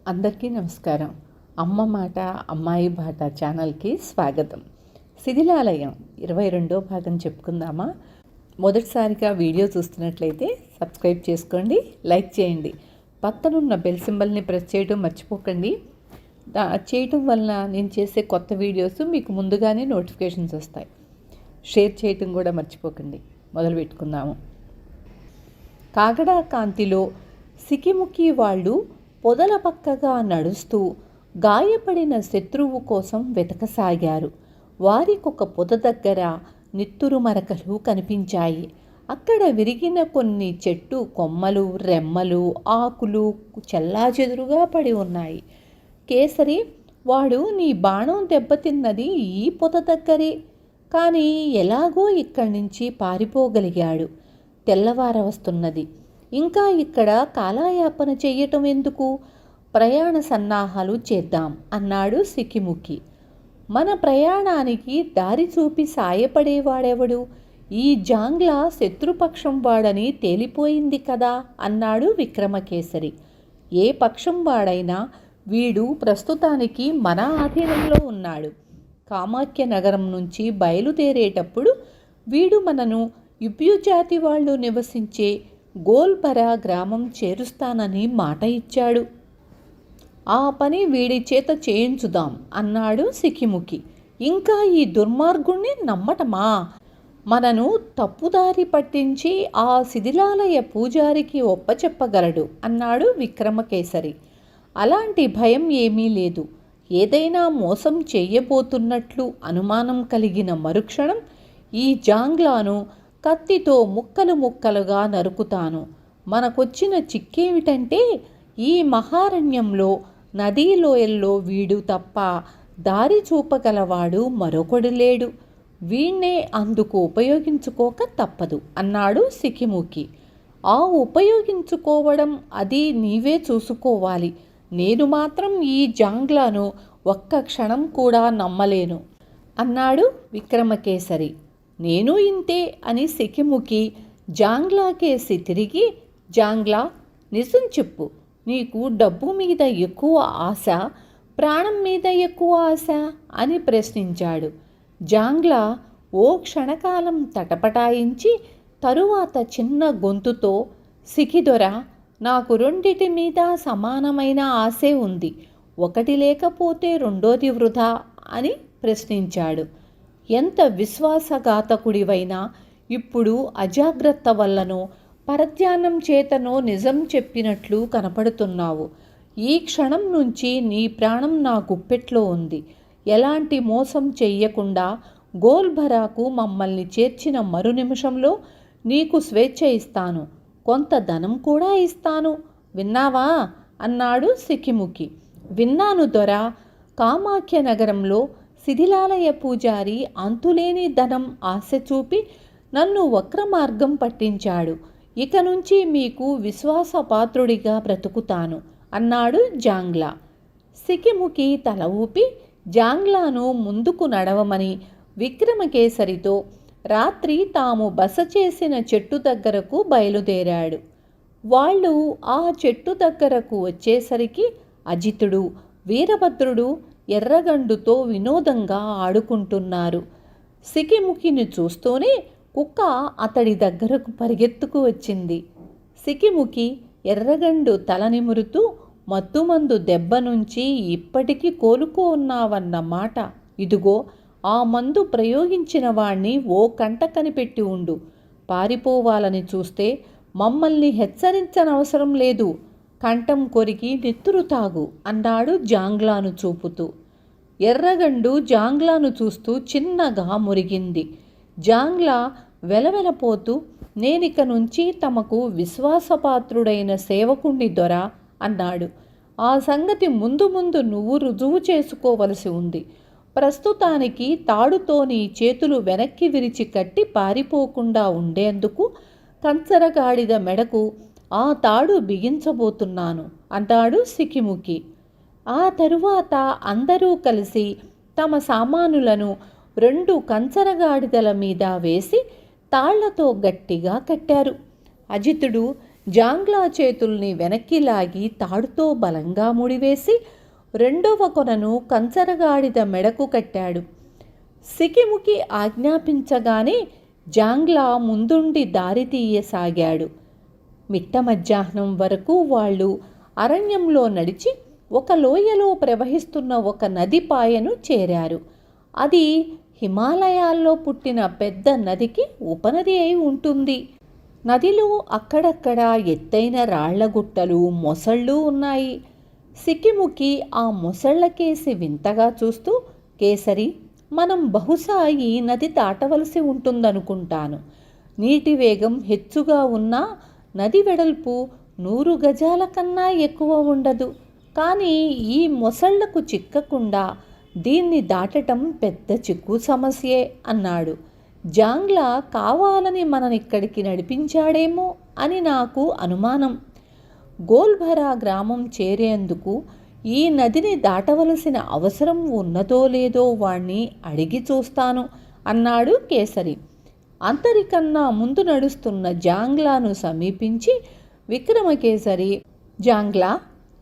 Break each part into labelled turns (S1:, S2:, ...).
S1: అందరికీ నమస్కారం. అమ్మ మాట అమ్మాయి బాట ఛానల్కి స్వాగతం. శిథిలాలయం 22వ భాగం చెప్పుకుందామా? మొదటిసారిగా వీడియో చూస్తున్నట్లయితే సబ్స్క్రైబ్ చేసుకోండి, లైక్ చేయండి, పక్కనున్న బెల్ సింబల్ని ప్రెస్ చేయడం మర్చిపోకండి. చేయటం వలన నేను చేసే కొత్త వీడియోస్ మీకు ముందుగానే నోటిఫికేషన్స్ వస్తాయి. షేర్ చేయటం కూడా మర్చిపోకండి. మొదలు పెట్టుకుందాము. కాగడా కాంతిలో సికిముకి వాళ్ళు పొదల పక్కగా నడుస్తూ గాయపడిన శత్రువు కోసం వెతకసాగారు. వారికొక పొద దగ్గర నిత్తురు మరకలు కనిపించాయి. అక్కడ విరిగిన కొన్ని చెట్టు కొమ్మలు, రెమ్మలు, ఆకులు చెల్లాచెదురుగా పడి ఉన్నాయి. కేసరి, వాడు నీ బాణం దెబ్బతిన్నది ఈ పొద దగ్గరే, కానీ ఎలాగో ఇక్కడి నుంచి పారిపోగలిగాడు. తెల్లవార వస్తున్నది. ఇంకా ఇక్కడ కాలయాపన చెయ్యటం ఎందుకు? ప్రయాణ సన్నాహాలు చేద్దాం అన్నాడు సికిముకి. మన ప్రయాణానికి దారి చూపి సాయపడేవాడెవడు? ఈ జాంగ్లా శత్రుపక్షం వాడని తేలిపోయింది కదా అన్నాడు విక్రమకేసరి. ఏ పక్షం వాడైనా వీడు ప్రస్తుతానికి మన ఆధీనంలో ఉన్నాడు. కామాఖ్య నగరం నుంచి బయలుదేరేటప్పుడు వీడు మనను యుప్యు జాతి వాళ్ళు నివసించే గోల్బరా గ్రామం చేరుస్తానని మాట ఇచ్చాడు. ఆ పని వీడి చేత చేయించుదాం అన్నాడు సికిముకి. ఇంకా ఈ దుర్మార్గుణ్ణి నమ్మటమా? మనను తప్పుదారి పట్టించి ఆ శిథిలాలయ పూజారికి ఒప్పచెప్పగలడు అన్నాడు విక్రమకేసరి. అలాంటి భయం ఏమీ లేదు. ఏదైనా మోసం చెయ్యబోతున్నట్లు అనుమానం కలిగిన మరుక్షణం ఈ జాంగ్లాను కత్తితో ముక్కలు ముక్కలుగా నరుకుతాను. మనకొచ్చిన చిక్కేమిటంటే ఈ మహారణ్యంలో నదీలోయల్లో వీడు తప్ప దారి చూపగలవాడు మరొకడు లేడు. వీణ్ణే అందుకు ఉపయోగించుకోక తప్పదు అన్నాడు సికిముకి. ఆ ఉపయోగించుకోవడం అది నీవే చూసుకోవాలి. నేను మాత్రం ఈ జాంగ్లాను ఒక్క క్షణం కూడా నమ్మలేను అన్నాడు విక్రమకేసరి. నేను ఇంతే అని సికిముకి జాంగ్లాకేసి తిరిగి, జాంగ్లా, నిజం చెప్పు, నీకు డబ్బు మీద ఎక్కువ ఆశ, ప్రాణం మీద ఎక్కువ ఆశ అని ప్రశ్నించాడు. జాంగ్లా ఓ క్షణకాలం తటపటాయించి తరువాత చిన్న గొంతుతో, సికిదొర, నాకు రెండిటి మీద సమానమైన ఆశే ఉంది. ఒకటి లేకపోతే రెండోది వృధా అని ప్రశ్నించాడు. ఎంత విశ్వాసఘాతకుడివైనా ఇప్పుడు అజాగ్రత్త వల్లనో పరధ్యానం చేతనో నిజం చెప్పినట్లు కనపడుతున్నావు. ఈ క్షణం నుంచి నీ ప్రాణం నా గుప్పెట్లో ఉంది. ఎలాంటి మోసం చెయ్యకుండా గోల్బరాకు మమ్మల్ని చేర్చిన మరు నిమిషంలో నీకు స్వేచ్ఛ ఇస్తాను, కొంత ధనం కూడా ఇస్తాను. విన్నావా అన్నాడు సికిముకి. విన్నాను దొర. కామాఖ్య నగరంలో శిథిలాలయ పూజారి అంతులేని ధనం ఆశ చూపి నన్ను వక్ర మార్గం పట్టించాడు. ఇక నుంచి మీకు విశ్వాసపాత్రుడిగా బ్రతుకుతాను అన్నాడు జాంగ్లా. సికిముకి తల ఊపి జాంగ్లాను ముందుకు నడవమని విక్రమకేసరితో రాత్రి తాము బస చేసిన చెట్టు దగ్గరకు బయలుదేరాడు. వాళ్ళు ఆ చెట్టు దగ్గరకు వచ్చేసరికి అజితుడు, వీరభద్రుడు ఎర్రగండుతో వినోదంగా ఆడుకుంటున్నారు. సికిముకిని చూస్తూనే కుక్క అతడి దగ్గరకు పరిగెత్తుకు వచ్చింది. సికిముకి ఎర్రగండు తల నిమురుతూ, మత్తుమందు దెబ్బ నుంచి ఇప్పటికీ కోలుకోన్నావన్న మాట. ఇదిగో ఆ మందు ప్రయోగించిన వాణ్ణి ఓ కంట కనిపెట్టి ఉండు. పారిపోవాలని చూస్తే మమ్మల్ని హెచ్చరించనవసరం లేదు. కంఠం కొరికి నెత్తురు తాగు అన్నాడు జాంగ్లాను చూపుతూ. ఎర్రగండు జాంగ్లాను చూస్తూ చిన్నగా మురిగింది. జాంగ్లా వెలవెలపోతూ, నేనిక నుంచి తమకు విశ్వాసపాత్రుడైన సేవకుణ్ణి దొర అన్నాడు. ఆ సంగతి ముందు ముందు నువ్వు రుజువు చేసుకోవలసి ఉంది. ప్రస్తుతానికి తాడుతో నీ చేతులు వెనక్కి విరిచి కట్టి పారిపోకుండా ఉండేందుకు కంచరగాడిద మెడకు ఆ తాడు బిగించబోతున్నాను అన్నాడు సికిముకి. ఆ తరువాత అందరూ కలిసి తమ సామానులను 2 కంచరగాడిదల మీద వేసి తాళ్లతో గట్టిగా కట్టారు. అజితుడు జాంగ్లా చేతుల్ని వెనక్కి లాగి తాడుతో బలంగా ముడివేసి రెండవ కొనను కంచరగాడిద మెడకు కట్టాడు. సికిముకి ఆజ్ఞాపించగానే జాంగ్లా ముందుండి దారి తీయసాగాడు. మిట్ట మధ్యాహ్నం వరకు వాళ్ళు అరణ్యంలో నడిచి ఒక లోయలో ప్రవహిస్తున్న ఒక నది పాయను చేరారు. అది హిమాలయాల్లో పుట్టిన పెద్ద నదికి ఉపనది అయి ఉంటుంది. నదిలో అక్కడక్కడ ఎత్తైన రాళ్లగుట్టలు, మొసళ్ళు ఉన్నాయి. సికిముకి ఆ మొసళ్లకేసి వింతగా చూస్తూ, కేసరి, మనం బహుశా ఈ నది దాటవలసి ఉంటుందనుకుంటాను. నీటి వేగం హెచ్చుగా ఉన్నా నది వెడల్పు 100 గజాల కన్నా ఎక్కువ ఉండదు. కానీ ఈ మొసళ్లకు చిక్కకుండా దీన్ని దాటటం పెద్ద చిక్కు సమస్యే అన్నాడు. జాంగ్లా కావాలని మననిక్కడికి నడిపించాడేమో అని నాకు అనుమానం. గోల్భరా గ్రామం చేరేందుకు ఈ నదిని దాటవలసిన అవసరం ఉన్నదో లేదో వాణ్ణి అడిగి చూస్తాను అన్నాడు కేసరి. అంతరికన్నా ముందు నడుస్తున్న జాంగ్లాను సమీపించి విక్రమకేసరి, జాంగ్లా,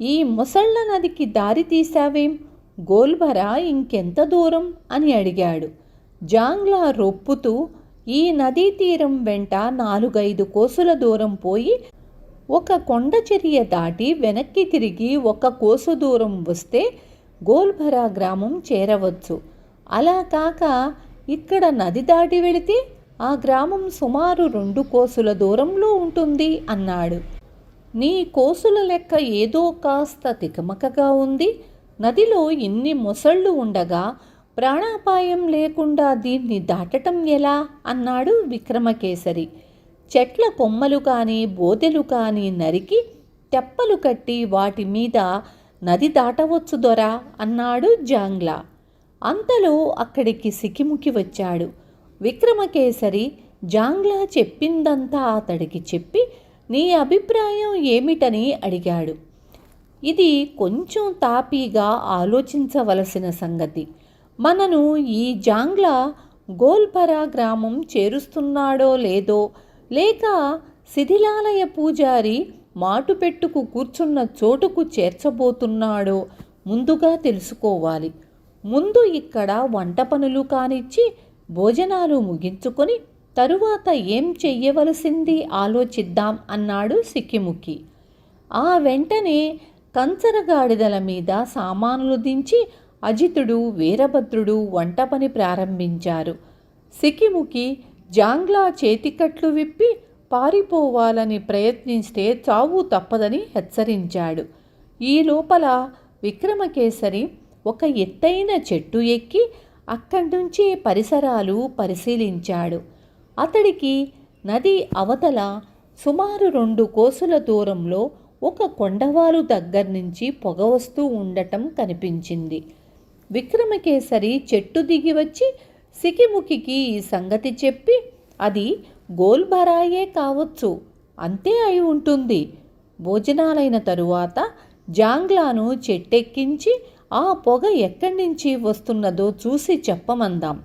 S1: ఈ మొసళ్ల నదికి దారి తీశావేం? గోల్భరా ఇంకెంత దూరం అని అడిగాడు. జాంగ్లా రొప్పుతూ, ఈ నదీ తీరం వెంట 4-5 కోసుల దూరం పోయి ఒక కొండచర్య దాటి వెనక్కి తిరిగి 1 కోసు దూరం వస్తే గోల్భరా గ్రామం చేరవచ్చు. అలా కాక ఇక్కడ నది దాటి వెళితే ఆ గ్రామం సుమారు 2 కోసుల దూరంలో ఉంటుంది అన్నాడు. నీ కోసుల లెక్క ఏదో కాస్త తికమకగా ఉంది. నదిలో ఇన్ని మొసళ్ళు ఉండగా ప్రాణాపాయం లేకుండా దీన్ని దాటటం ఎలా అన్నాడు విక్రమకేసరి. చెట్ల కొమ్మలు కానీ బోదెలు కానీ నరికి తెప్పలు కట్టి వాటి మీద నది దాటవచ్చు దొరా అన్నాడు జాంగ్లా. అంతలో అక్కడికి సికిముకి వచ్చాడు. విక్రమకేసరి జాంగ్లా చెప్పిందంతా అతడికి చెప్పి, నీ అభిప్రాయం ఏమిటని అడిగాడు. ఇది కొంచెం తాపీగా ఆలోచించవలసిన సంగతి. మనను ఈ జాంగ్లా గోల్భరా గ్రామం చేరుస్తున్నాడో లేదో, లేక శిథిలాలయ పూజారి మాటు పెట్టుకు కూర్చున్న చోటుకు చేర్చబోతున్నాడో ముందుగా తెలుసుకోవాలి. ముందు ఇక్కడ వంట పనులు కానిచ్చి భోజనాలు ముగించుకొని తరువాత ఏం చెయ్యవలసింది ఆలోచిద్దాం అన్నాడు సికిముకి. ఆ వెంటనే కంచరగాడిదల మీద సామానులు దించి అజితుడు, వీరభద్రుడు వంట పని ప్రారంభించారు. సికిముకి జాంగ్లా చేతికట్లు విప్పి పారిపోవాలని ప్రయత్నిస్తే చావు తప్పదని హెచ్చరించాడు. ఈ లోపల విక్రమకేసరి ఒక ఎత్తైన చెట్టు ఎక్కి అక్కడి నుంచి పరిసరాలు పరిశీలించాడు. అతడికి నది అవతల సుమారు 2 కోసుల దూరంలో ఒక కొండవాలు దగ్గర నుంచి పొగ వస్తూ ఉండటం కనిపించింది. విక్రమకేసరి చెట్టు దిగి వచ్చి సికిముకి ఈ సంగతి చెప్పి, అది గోల్భరాయే కావచ్చు, అంతే అయి ఉంటుంది. భోజనాలైన తరువాత జాంగ్లాను చెట్టెక్కించి ఆ పొగ ఎక్కడి నుంచి వస్తున్నదో చూసి చెప్పమందాం.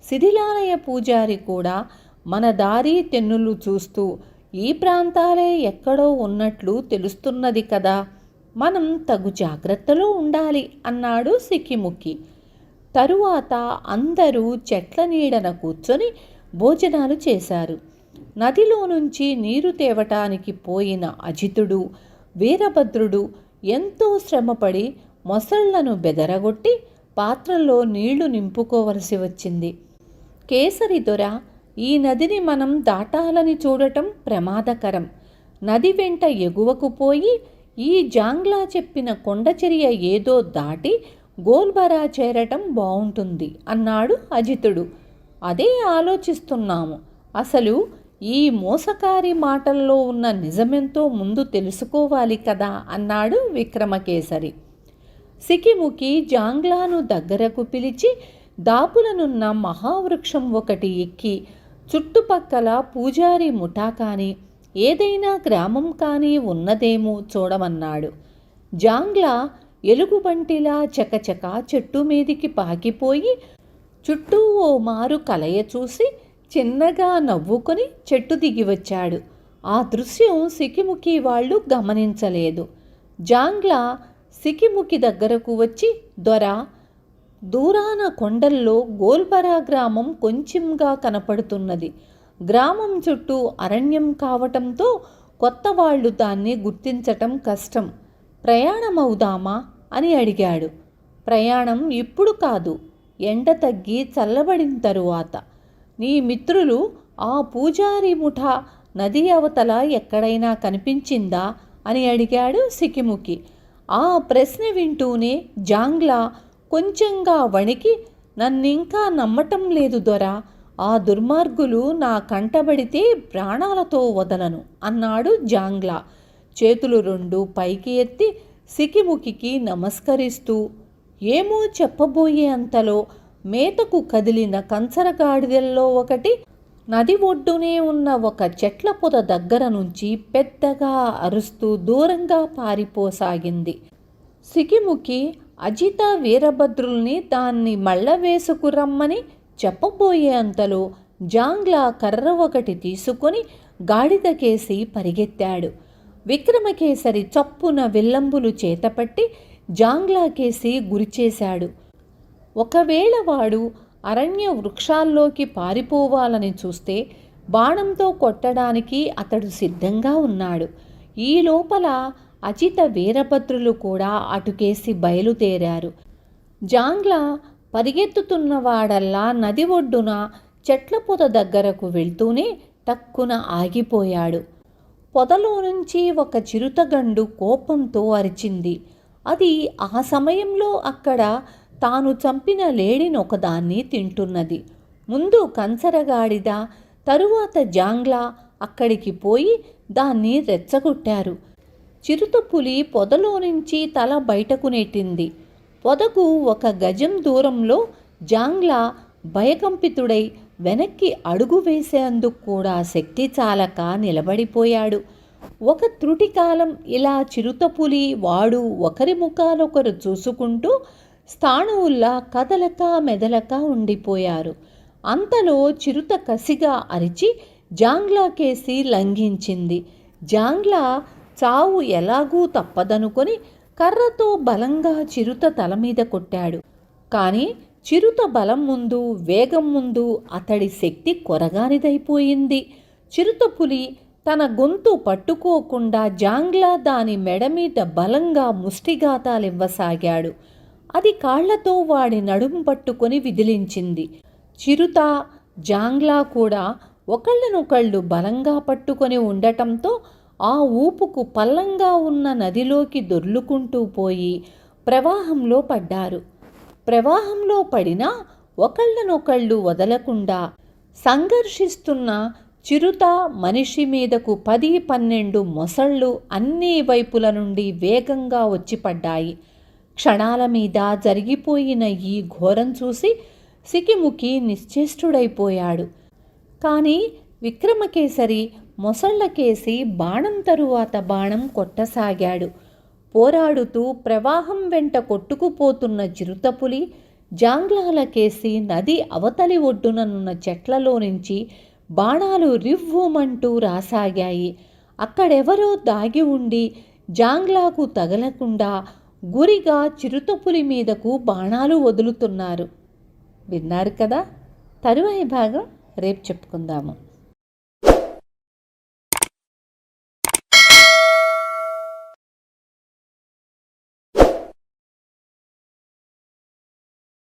S1: శిథిలాలయ పూజారి కూడా మన దారి తెన్నులు చూస్తూ ఈ ప్రాంతాలే ఎక్కడో ఉన్నట్లు తెలుస్తున్నది కదా, మనం తగు జాగ్రత్తలో ఉండాలి అన్నాడు సికిముకి. తరువాత అందరూ చెట్ల నీడన కూర్చొని భోజనాలు చేశారు. నదిలో నుంచి నీరు తేవటానికి పోయిన అజితుడు, వీరభద్రుడు ఎంతో శ్రమపడి మొసళ్లను బెదరగొట్టి పాత్రల్లో నీళ్లు నింపుకోవలసి వచ్చింది. కేసరి దొర, ఈ నదిని మనం దాటాలని చూడటం ప్రమాదకరం. నది వెంట ఎగువకు పోయి ఈ జాంగ్లా చెప్పిన కొండచర్య ఏదో దాటి గోల్భరా చేరటం బావుంటుంది అన్నాడు అజితుడు. అదే ఆలోచిస్తున్నాము. అసలు ఈ మోసకారి మాటల్లో ఉన్న నిజమెంతో ముందు తెలుసుకోవాలి కదా అన్నాడు విక్రమకేసరి. సికిముకి జాంగ్లాను దగ్గరకు పిలిచి దాపులనున్న మహావృక్షం ఒకటి ఎక్కి చుట్టుపక్కల పూజారి ముఠా కానీ ఏదైనా గ్రామం కానీ ఉన్నదేమో చూడమన్నాడు. జాంగ్లా ఎలుగుబంటిలా చకచక చెట్టు మీదికి పాకిపోయి చుట్టూ ఓ మారు కలయ చూసి చిన్నగా నవ్వుకొని చెట్టు దిగి వచ్చాడు. ఆ దృశ్యం సికిముకి వాళ్ళు గమనించలేదు. జాంగ్లా సికిముకి దగ్గరకు వచ్చి, దొరా, దూరాన కొండల్లో గోల్బరా గ్రామం కొంచెంగా కనపడుతున్నది. గ్రామం చుట్టూ అరణ్యం కావటంతో కొత్త వాళ్ళు దాన్ని గుర్తించటం కష్టం. ప్రయాణమవుదామా అని అడిగాడు. ప్రయాణం ఇప్పుడు కాదు, ఎండ తగ్గి చల్లబడిన తరువాత. నీ మిత్రులు ఆ పూజారి ముఠా నది అవతల ఎక్కడైనా కనిపించిందా అని అడిగాడు సికిముకి. ఆ ప్రశ్న వింటూనే జాంగ్లా కొంచెంగా వణికి, నన్నింకా నమ్మటం లేదు దొరా, ఆ దుర్మార్గులు నా కంటబడితే ప్రాణాలతో వదలను అన్నాడు జాంగ్లా. చేతులు రెండు పైకి ఎత్తి సికిముకి నమస్కరిస్తూ. ఏమో చెప్పబోయే అంతలో మేతకు కదిలిన కంచరగాడిదల్లో ఒకటి నది ఒడ్డునే ఉన్న ఒక చెట్ల పొద దగ్గర నుంచి పెద్దగా అరుస్తూ దూరంగా పారిపోసాగింది. సికిముకి అజిత వీరభద్రుల్ని దాన్ని మళ్ళ వేసుకురమ్మని చెప్పబోయే అంతలో జాంగ్లా కర్ర ఒకటి తీసుకొని గాడిదకేసి పరిగెత్తాడు. విక్రమకేసరి చప్పున విల్లంబులు చేతపట్టి జాంగ్లాకేసి గురిచేశాడు. ఒకవేళ వాడు అరణ్య వృక్షాల్లోకి పారిపోవాలని చూస్తే బాణంతో కొట్టడానికి అతడు సిద్ధంగా ఉన్నాడు. ఈ లోపల అజిత వీరభద్రులు కూడా అటుకేసి బయలుదేరారు. జాంగ్లా పరిగెత్తుతున్నవాడల్లా నది ఒడ్డున చెట్ల పొద దగ్గరకు వెళ్తూనే టక్కున ఆగిపోయాడు. పొదలో నుంచి ఒక చిరుతగండు కోపంతో అరిచింది. అది ఆ సమయంలో అక్కడ తాను చంపిన లేడినొకదాన్ని తింటున్నది. ముందు కంచరగాడిద, తరువాత జాంగ్లా అక్కడికి పోయి దాన్ని రెచ్చగొట్టారు. చిరుత పులి పొదలో నుంచి తల బయటకు నెట్టింది. పొదకు 1 గజం దూరంలో జాంగ్లా భయకంపితుడై వెనక్కి అడుగు వేసేందుకు కూడా శక్తి చాలక నిలబడిపోయాడు. ఒక త్రుటికాలం ఇలా చిరుతపులి వాడు ఒకరి ముఖాలొకరు చూసుకుంటూ స్థాణువుల్లా కదలక మెదలక ఉండిపోయారు. అంతలో చిరుత కసిగా అరిచి జాంగ్లాకేసి లంఘించింది. జాంగ్లా చావు ఎలాగూ తప్పదనుకొని కర్రతో బలంగా చిరుత తల మీద కొట్టాడు. కానీ చిరుత బలం ముందు, వేగం ముందు అతడి శక్తి కొరగానిదైపోయింది. చిరుతపులి తన గొంతు పట్టుకోకుండా జాంగ్లా దాని మెడ మీద బలంగా ముష్టిఘాతాలివ్వసాగాడు. అది కాళ్లతో వాడి నడుం పట్టుకొని విదిలించింది. చిరుత, జాంగ్లా కూడా ఒకళ్ళనొకళ్ళు బలంగా పట్టుకొని ఉండటంతో ఆ ఊపుకు పల్లంగా ఉన్న నదిలోకి దొర్లుకుంటూ పోయి ప్రవాహంలో పడ్డారు. ప్రవాహంలో పడినా ఒకళ్ళనొకళ్ళు వదలకుండా సంఘర్షిస్తున్న చిరుత మనిషి మీదకు 10-12 మొసళ్ళు అన్ని వైపుల నుండి వేగంగా వచ్చి పడ్డాయి. క్షణాల మీద జరిగిపోయిన ఈ ఘోరం చూసి సికిముకి నిశ్చేష్టుడైపోయాడు. కానీ విక్రమకేసరి మొసళ్ళకేసి బాణం తరువాత బాణం కొట్టసాగాడు. పోరాడుతూ ప్రవాహం వెంట కొట్టుకుపోతున్న చిరుతపులి జాంగ్లాలకేసి నది అవతలి ఒడ్డుననున్న చెట్లలో నుంచి బాణాలు రివ్వుమంటూ రాసాగాయి. అక్కడెవరో దాగి ఉండి జాంగ్లాకు తగలకుండా గురిగా చిరుతపులి మీదకు బాణాలు వదులుతున్నారు. విన్నారు కదా? తరువాయి భాగం రేపు చెప్పుకుందాము.